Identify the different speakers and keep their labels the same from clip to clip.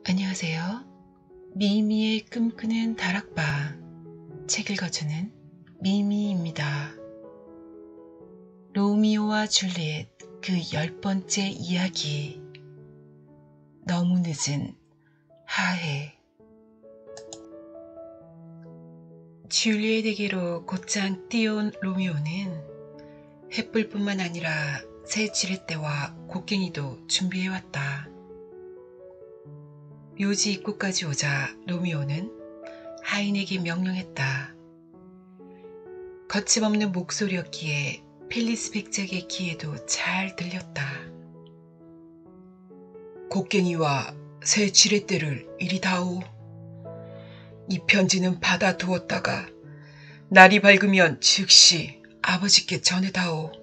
Speaker 1: 안녕하세요. 미미의 꿈꾸는 다락방 책 읽어주는 미미입니다. 로미오와 줄리엣 그 10번째 이야기. 너무 늦은 하해. 줄리엣에게로 곧장 뛰어온 로미오는 횃불뿐만 아니라 새 지렛대와 곡괭이도 준비해왔다. 묘지 입구까지 오자 로미오는 하인에게 명령했다. 거침없는 목소리였기에 펠리스 백작의 귀에도 잘 들렸다. 곡괭이와 새 지렛대를 이리 다오. 이 편지는 받아두었다가 날이 밝으면 즉시 아버지께 전해다오.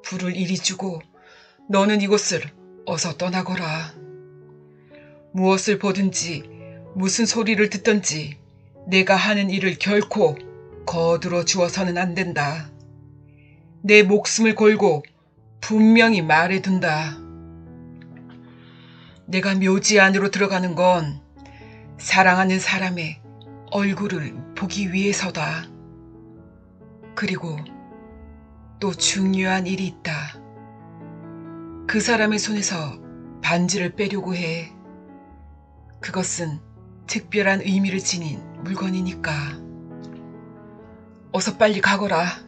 Speaker 1: 불을 이리 주고 너는 이곳을 어서 떠나거라. 무엇을 보든지 무슨 소리를 듣든지 내가 하는 일을 결코 거들어 주어서는 안 된다. 내 목숨을 걸고 분명히 말해둔다. 내가 묘지 안으로 들어가는 건 사랑하는 사람의 얼굴을 보기 위해서다. 그리고 또 중요한 일이 있다. 그 사람의 손에서 반지를 빼려고 해. 그것은 특별한 의미를 지닌 물건이니까. 어서 빨리 가거라.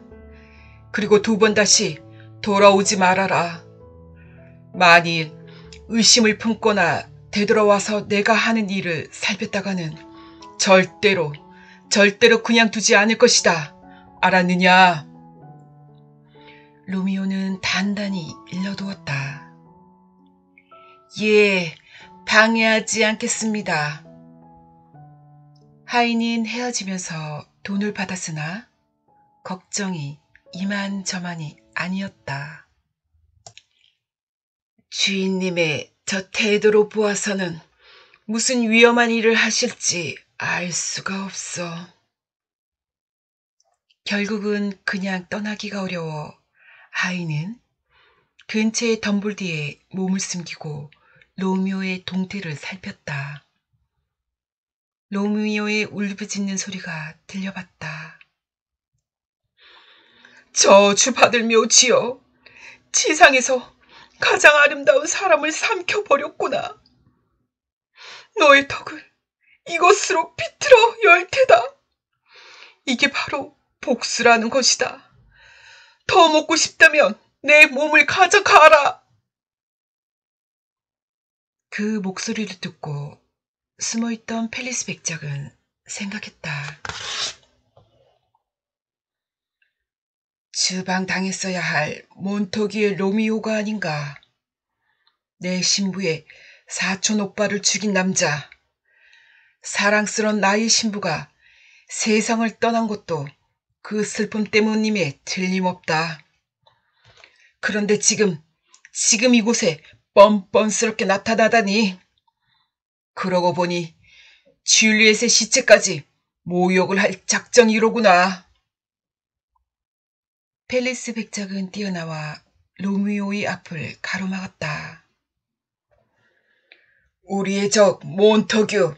Speaker 1: 그리고 2번 다시 돌아오지 말아라. 만일 의심을 품거나 되돌아와서 내가 하는 일을 살폈다가는 절대로 그냥 두지 않을 것이다. 알았느냐? 로미오는 단단히 일러두었다. 예, 방해하지 않겠습니다. 하인은 헤어지면서 돈을 받았으나 걱정이 이만저만이 아니었다. 주인님의 저 태도로 보아서는 무슨 위험한 일을 하실지 알 수가 없어. 결국은 그냥 떠나기가 어려워 하인은 근처의 덤불 뒤에 몸을 숨기고 로미오의 동태를 살폈다. 로미오의 울부짖는 소리가 들려봤다. 저주받을 묘지여, 지상에서 가장 아름다운 사람을 삼켜버렸구나. 너의 덕을 이것으로 비틀어 열 테다. 이게 바로 복수라는 것이다. 더 먹고 싶다면 내 몸을 가져가라. 그 목소리를 듣고 숨어있던 펠리스 백작은 생각했다. 주방당했어야 할 몬토기의 로미오가 아닌가. 내 신부의 사촌 오빠를 죽인 남자. 사랑스런 나의 신부가 세상을 떠난 것도 그 슬픔 때문임에 틀림없다. 그런데 지금 이곳에 뻔뻔스럽게 나타나다니. 그러고 보니 줄리엣의 시체까지 모욕을 할 작정이로구나. 펠리스 백작은 뛰어나와 로미오의 앞을 가로막았다. 우리의 적 몬터규,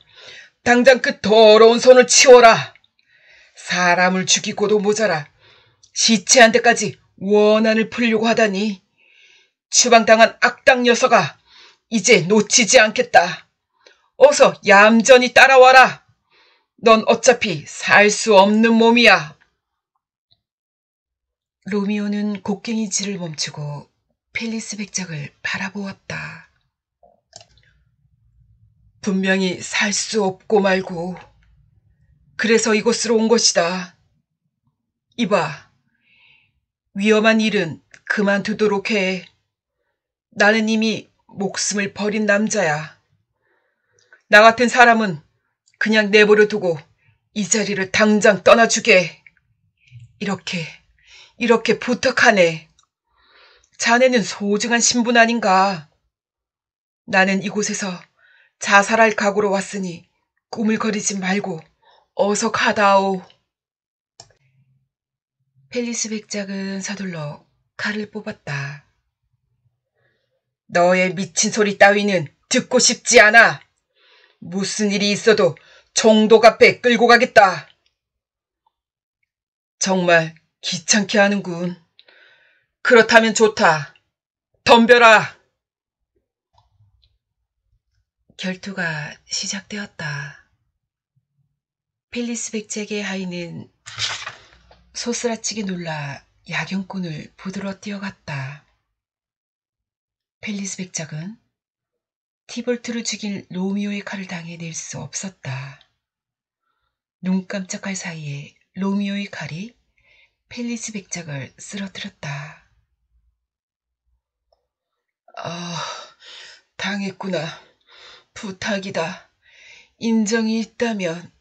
Speaker 1: 당장 그 더러운 손을 치워라. 사람을 죽이고도 모자라 시체한테까지 원한을 풀려고 하다니. 추방당한 악당 녀석아, 이제 놓치지 않겠다. 어서 얌전히 따라와라. 넌 어차피 살 수 없는 몸이야. 로미오는 곡괭이질을 멈추고 펠리스 백작을 바라보았다. 분명히 살 수 없고 말고 그래서 이곳으로 온 것이다. 이봐, 위험한 일은 그만두도록 해. 나는 이미 목숨을 버린 남자야. 나 같은 사람은 그냥 내버려 두고 이 자리를 당장 떠나주게. 이렇게 부탁하네. 자네는 소중한 신분 아닌가. 나는 이곳에서 자살할 각오로 왔으니 꾸물거리지 말고 어서 가다오. 펠리스 백작은 서둘러 칼을 뽑았다. 너의 미친 소리 따위는 듣고 싶지 않아. 무슨 일이 있어도 총독 앞에 끌고 가겠다. 정말 귀찮게 하는군. 그렇다면 좋다. 덤벼라. 결투가 시작되었다. 펠리스 백작의 하인은 소스라치게 놀라 야경꾼을 부들어 뛰어갔다. 펠리스 백작은 티볼트를 죽인 로미오의 칼을 당해 낼 수 없었다. 눈 깜짝할 사이에 로미오의 칼이 펠리스 백작을 쓰러뜨렸다. 아, 당했구나. 부탁이다. 인정이 있다면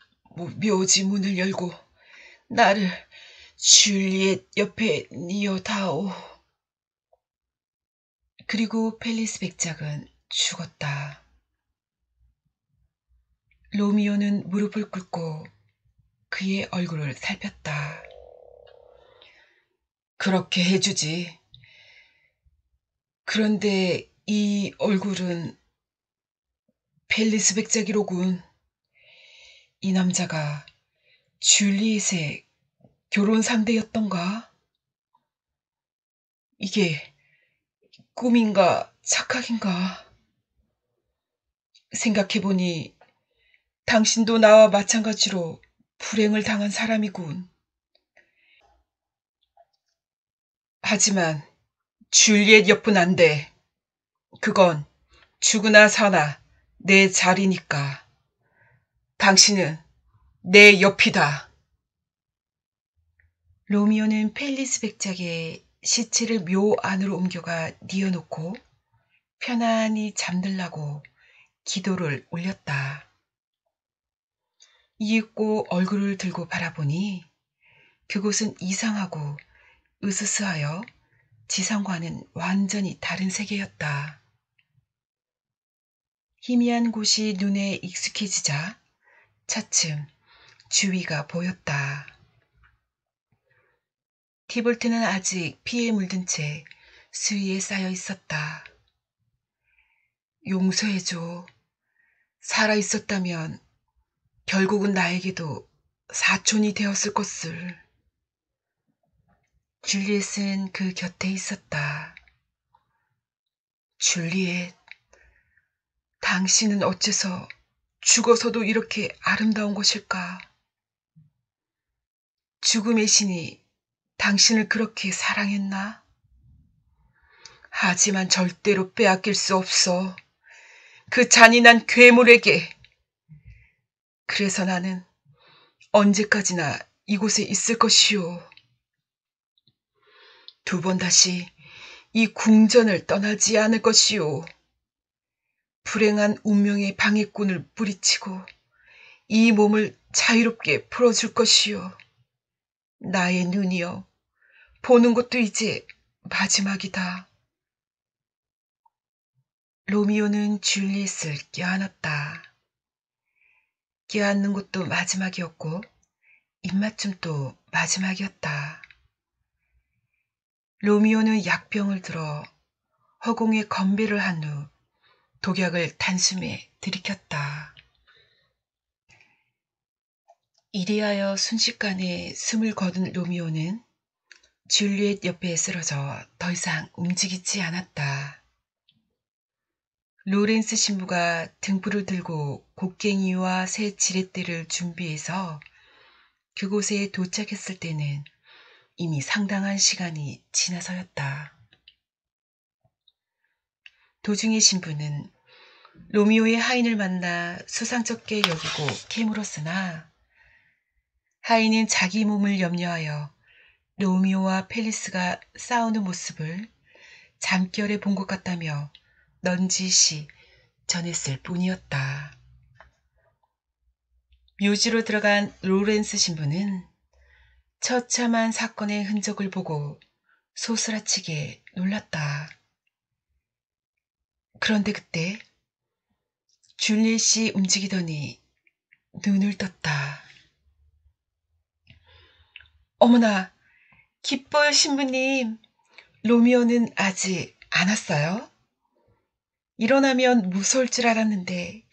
Speaker 1: 묘지 문을 열고 나를 줄리엣 옆에 뉘어다오. 그리고 펠리스 백작은 죽었다. 로미오는 무릎을 꿇고 그의 얼굴을 살폈다. 그렇게 해주지. 그런데 이 얼굴은 펠리스 백작이로군. 이 남자가 줄리엣의 결혼 상대였던가? 이게 꿈인가 착각인가? 생각해보니 당신도 나와 마찬가지로 불행을 당한 사람이군. 하지만 줄리엣 옆은 안 돼. 그건 죽으나 사나 내 자리니까. 당신은 내 옆이다. 로미오는 펠리스 백작의 시체를 묘 안으로 옮겨가 뉘어놓고 편안히 잠들라고 기도를 올렸다. 이윽고 얼굴을 들고 바라보니 그곳은 이상하고 으스스하여 지상과는 완전히 다른 세계였다. 희미한 곳이 눈에 익숙해지자 차츰 주위가 보였다. 티볼트는 아직 피에 물든 채 수위에 쌓여 있었다. 용서해줘. 살아있었다면 결국은 나에게도 사촌이 되었을 것을. 줄리엣은 그 곁에 있었다. 줄리엣, 당신은 어째서 죽어서도 이렇게 아름다운 것일까? 죽음의 신이 당신을 그렇게 사랑했나? 하지만 절대로 빼앗길 수 없어. 그 잔인한 괴물에게. 그래서 나는 언제까지나 이곳에 있을 것이오. 두 번 다시 이 궁전을 떠나지 않을 것이오. 불행한 운명의 방해꾼을 뿌리치고 이 몸을 자유롭게 풀어줄 것이오. 나의 눈이여, 보는 것도 이제 마지막이다. 로미오는 줄리엣을 껴안았다. 껴안는 것도 마지막이었고 입맞춤도 마지막이었다. 로미오는 약병을 들어 허공에 건배를 한 후 독약을 단숨에 들이켰다. 이리하여 순식간에 숨을 거둔 로미오는 줄리엣 옆에 쓰러져 더 이상 움직이지 않았다. 로렌스 신부가 등불을 들고 곡괭이와 새 지렛대를 준비해서 그곳에 도착했을 때는 이미 상당한 시간이 지나서였다. 도중에 신부는 로미오의 하인을 만나 수상쩍게 여기고 캐물었으나 하인은 자기 몸을 염려하여 로미오와 펠리스가 싸우는 모습을 잠결에 본 것 같다며 넌지시 전했을 뿐이었다. 묘지로 들어간 로렌스 신부는 처참한 사건의 흔적을 보고 소스라치게 놀랐다. 그런데 그때 줄리엣이 움직이더니 눈을 떴다. 어머나, 기뻐요 신부님. 로미오는 아직 안 왔어요? 일어나면 무서울 줄 알았는데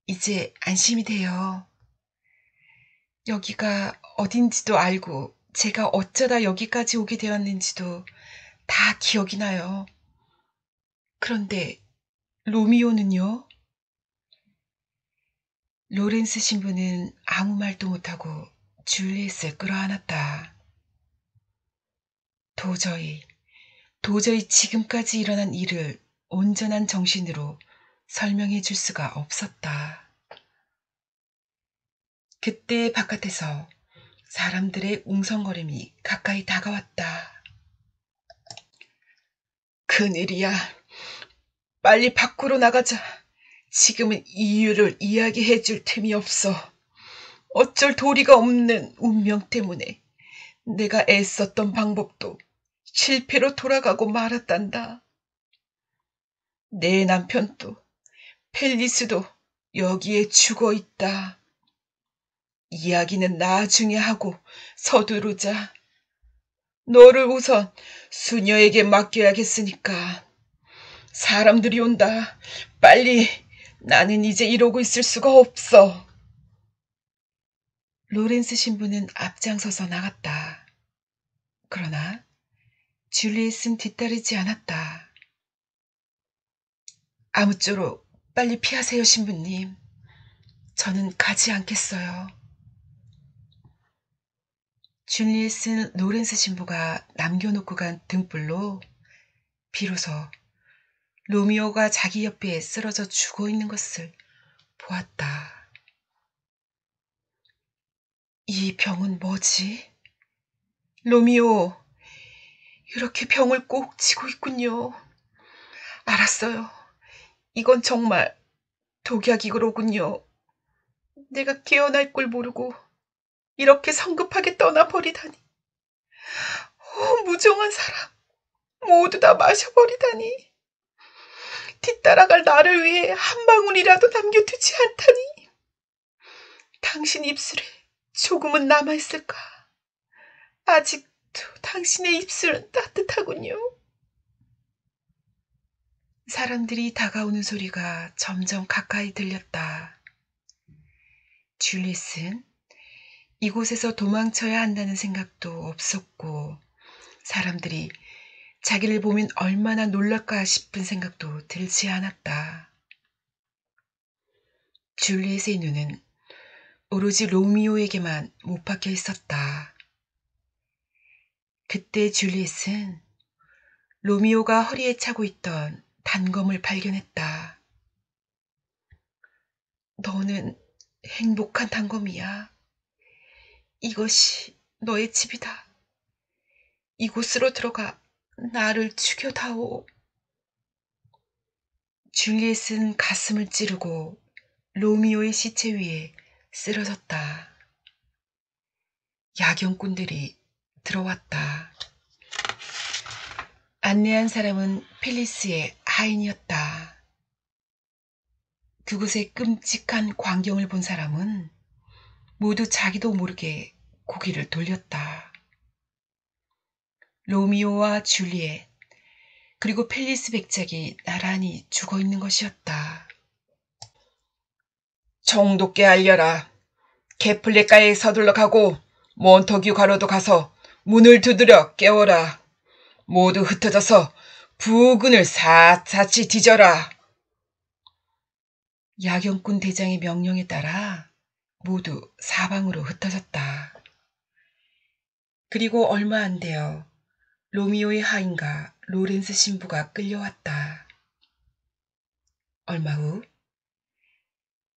Speaker 1: 이제 안심이 돼요. 여기가 어딘지도 알고 제가 어쩌다 여기까지 오게 되었는지도 다 기억이 나요. 그런데 로미오는요? 로렌스 신부는 아무 말도 못하고 줄리엣을 끌어안았다. 도저히 지금까지 일어난 일을 온전한 정신으로 설명해 줄 수가 없었다. 그때 바깥에서 사람들의 웅성거림이 가까이 다가왔다. 큰일이야. 빨리 밖으로 나가자. 지금은 이유를 이야기해 줄 틈이 없어. 어쩔 도리가 없는 운명 때문에 내가 애썼던 방법도 실패로 돌아가고 말았단다. 내 남편도 펠리스도 여기에 죽어 있다. 이야기는 나중에 하고 서두르자. 너를 우선 수녀에게 맡겨야겠으니까. 사람들이 온다. 빨리. 나는 이제 이러고 있을 수가 없어. 로렌스 신부는 앞장서서 나갔다. 그러나 줄리엣은 뒤따르지 않았다. 아무쪼록 빨리 피하세요, 신부님. 저는 가지 않겠어요. 줄리엣은 로렌스 신부가 남겨놓고 간 등불로 비로소 로미오가 자기 옆에 쓰러져 죽어 있는 것을 보았다. 이 병은 뭐지? 로미오, 이렇게 병을 꼭 쥐고 있군요. 알았어요. 이건 정말 독약이로군요. 내가 깨어날 걸 모르고 이렇게 성급하게 떠나버리다니. 무정한 사람, 모두 다 마셔버리다니. 뒤따라갈 나를 위해 한 방울이라도 남겨두지 않다니. 당신 입술에 조금은 남아있을까? 아직도 당신의 입술은 따뜻하군요. 사람들이 다가오는 소리가 점점 가까이 들렸다. 줄리엣은 이곳에서 도망쳐야 한다는 생각도 없었고 사람들이 자기를 보면 얼마나 놀랄까 싶은 생각도 들지 않았다. 줄리엣의 눈은 오로지 로미오에게만 못 박혀 있었다. 그때 줄리엣은 로미오가 허리에 차고 있던 단검을 발견했다. 너는 행복한 단검이야. 이것이 너의 집이다. 이곳으로 들어가 나를 죽여다오. 줄리엣은 가슴을 찌르고 로미오의 시체 위에 쓰러졌다. 야경꾼들이 들어왔다. 안내한 사람은 펠리스의 하인이었다. 그곳의 끔찍한 광경을 본 사람은 모두 자기도 모르게 고개를 돌렸다. 로미오와 줄리엣, 그리고 펠리스 백작이 나란히 죽어있는 것이었다. 총독께 알려라. 개플레가에 서둘러 가고 몬터규 가로도 가서 문을 두드려 깨워라. 모두 흩어져서 부근을 샅샅이 뒤져라. 야경꾼 대장의 명령에 따라 모두 사방으로 흩어졌다. 그리고 얼마 안 되어 로미오의 하인과 로렌스 신부가 끌려왔다. 얼마 후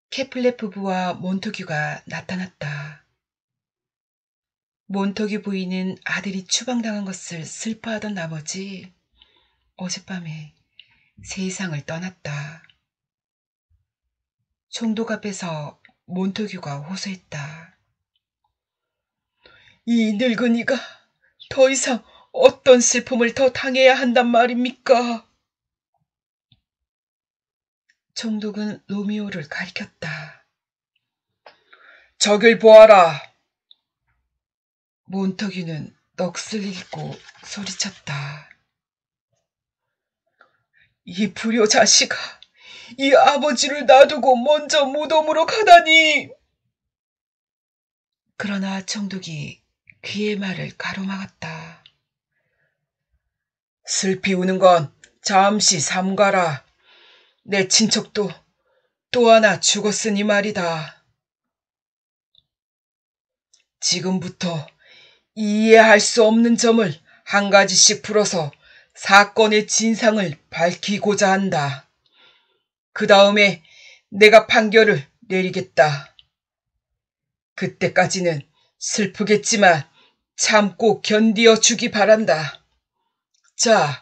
Speaker 1: 캐플렛 부부와 몬터규가 나타났다. 몬터규 부인은 아들이 추방당한 것을 슬퍼하던 나머지 어젯밤에 세상을 떠났다. 총독 앞에서 몬터규가 호소했다. 이 늙은이가 더 이상 어떤 슬픔을 더 당해야 한단 말입니까? 총독은 로미오를 가리켰다. 저길 보아라. 몬터규는 넋을 잃고 소리쳤다. 이 불효 자식아, 이 아버지를 놔두고 먼저 무덤으로 가다니. 그러나 총독이 그의 말을 가로막았다. 슬피 우는 건 잠시 삼가라. 내 친척도 또 하나 죽었으니 말이다. 지금부터 이해할 수 없는 점을 한 가지씩 풀어서 사건의 진상을 밝히고자 한다. 그 다음에 내가 판결을 내리겠다. 그때까지는 슬프겠지만 참고 견디어 주기 바란다. 자,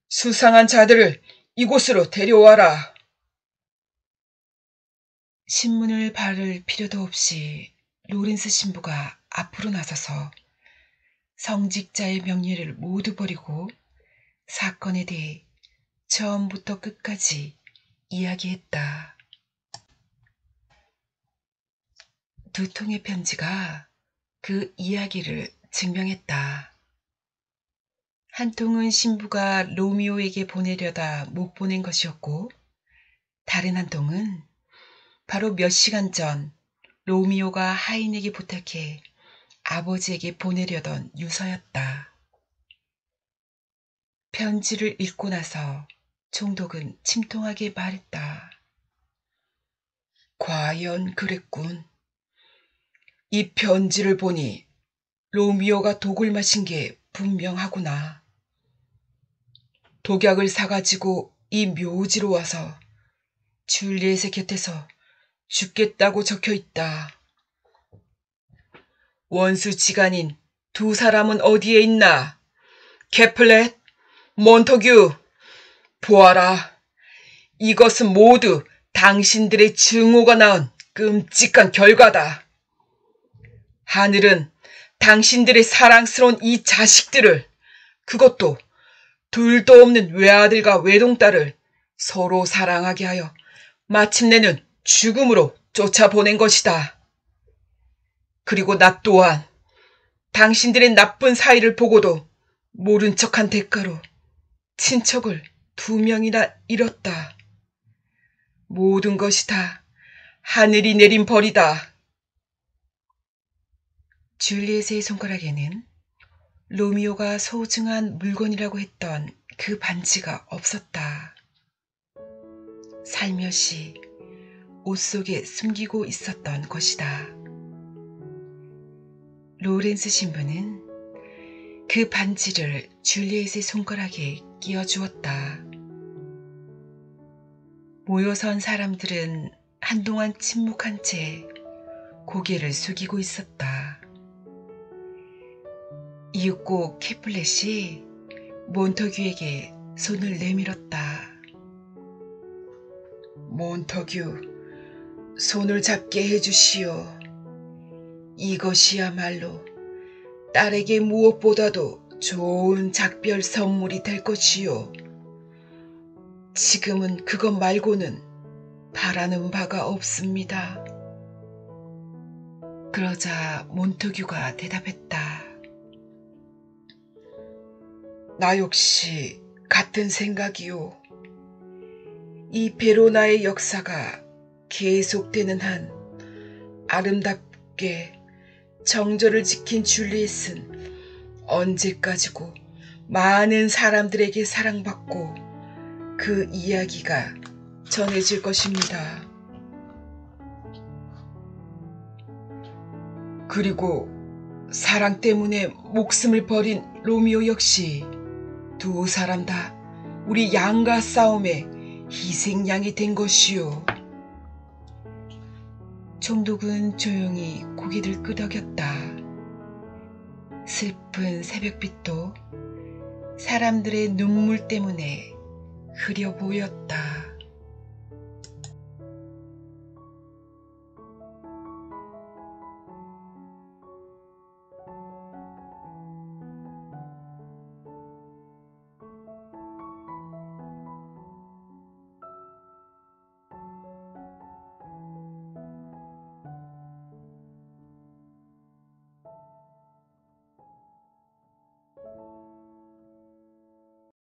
Speaker 1: 수상한 자들을 이곳으로 데려와라. 신문을 바를 필요도 없이 로렌스 신부가 앞으로 나서서 성직자의 명예를 모두 버리고 사건에 대해 처음부터 끝까지 이야기했다. 두 통의 편지가 그 이야기를 증명했다. 한 통은 신부가 로미오에게 보내려다 못 보낸 것이었고, 다른 한 통은 바로 몇 시간 전 로미오가 하인에게 부탁해 아버지에게 보내려던 유서였다. 편지를 읽고 나서 총독은 침통하게 말했다. 과연 그랬군. 이 편지를 보니 로미오가 독을 마신 게 분명하구나. 독약을 사가지고 이 묘지로 와서 줄리엣의 곁에서 죽겠다고 적혀있다. 원수지간인 두 사람은 어디에 있나? 캐플렛, 몬터규, 보아라. 이것은 모두 당신들의 증오가 낳은 끔찍한 결과다. 하늘은 당신들의 사랑스러운 이 자식들을, 그것도 둘도 없는 외아들과 외동딸을 서로 사랑하게 하여 마침내는 죽음으로 쫓아보낸 것이다. 그리고 나 또한 당신들의 나쁜 사이를 보고도 모른 척한 대가로 친척을 2명이나 잃었다. 모든 것이 다 하늘이 내린 벌이다. 줄리엣의 손가락에는 로미오가 소중한 물건이라고 했던 그 반지가 없었다. 살며시 옷 속에 숨기고 있었던 것이다. 로렌스 신부는 그 반지를 줄리엣의 손가락에 끼워주었다. 모여선 사람들은 한동안 침묵한 채 고개를 숙이고 있었다. 이윽고 캐플렛이 몬터규에게 손을 내밀었다. 몬터규, 손을 잡게 해주시오. 이것이야말로 딸에게 무엇보다도 좋은 작별 선물이 될 것이오. 지금은 그것 말고는 바라는 바가 없습니다. 그러자 몬터규가 대답했다. 나 역시 같은 생각이오. 이 베로나의 역사가 계속되는 한 아름답게 정절을 지킨 줄리엣은 언제까지고 많은 사람들에게 사랑받고 그 이야기가 전해질 것입니다. 그리고 사랑 때문에 목숨을 버린 로미오 역시 두 사람 다 우리 양가 싸움의 희생양이 된 것이오. 총독은 조용히 고개를 끄덕였다. 슬픈 새벽빛도 사람들의 눈물 때문에 흐려 보였다.